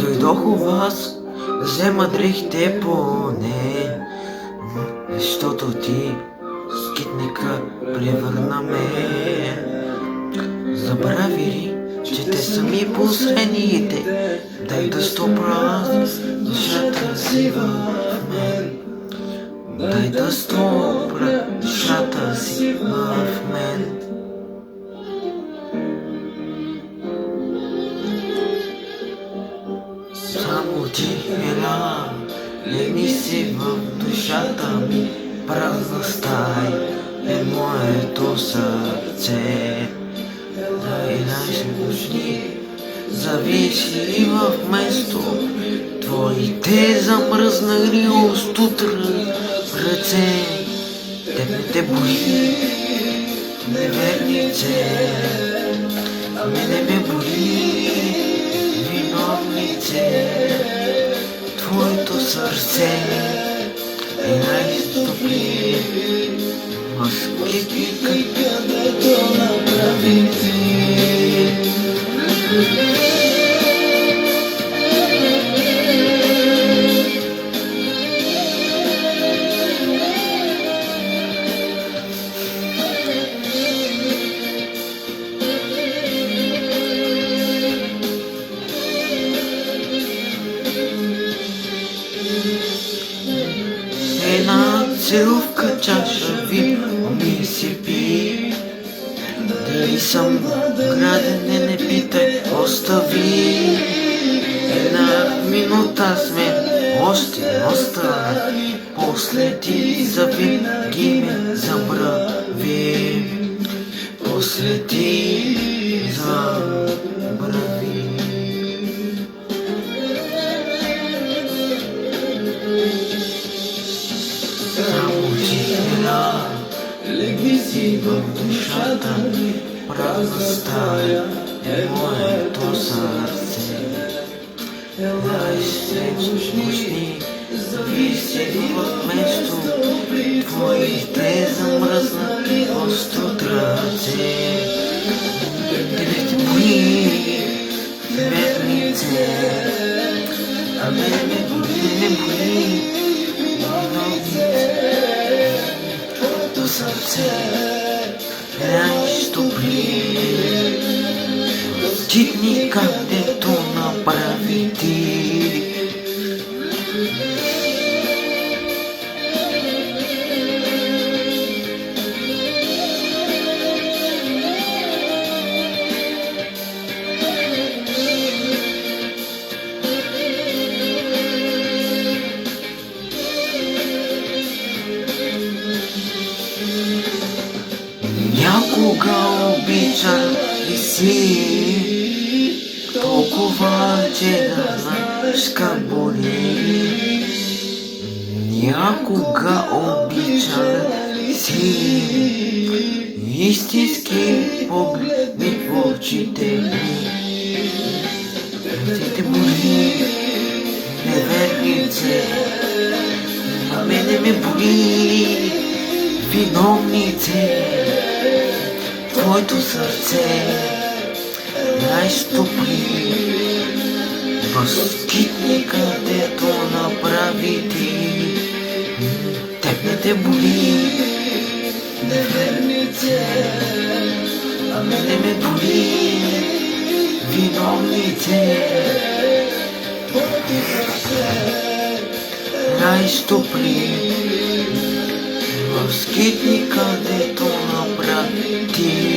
Дойдох у вас, взема дрехте поне, защото ти скитника превърна ме. Забрави ли, че те са ми последните? Дай да стопра душата си в мен. Дай да стопра душата си в мен. Само ти ела, легни си в душата ми, празна стая е моето сърце. Дай най-сигурни зависи в место твоите замръзнали остутра ръце. Теб не те боли невернице, мене ме боли виновнице. Твоето сърце е най-стопли възкитника, където направи ти. Една целувка чаша вино ми си пи. Дали съм граден, не питай, остави. Една минута с мен, още остана. После ти завинаги ме забрави. После ти забрави. Само ти ела, легни си в душата ми, празна стая е моето сърце. Най-сигурни зависи в место твоите замръзнали остро ръце. Тебе те боли вернице, а мене ме боли твоето сърце е най-стопли възкитника, където направи ти. Някога обичал ли си толкова, че да знаеш как боли? Някога обичал ли си истински погледни в очите ми? Те боли невернице, а мене ме боли виновнице. Твоето сърце най-стопли възкитника, където направи ти. Теб не те боли невернице, а мене ме боли виновнице. Твоето сърце най-стопли възкитника, където направи ти.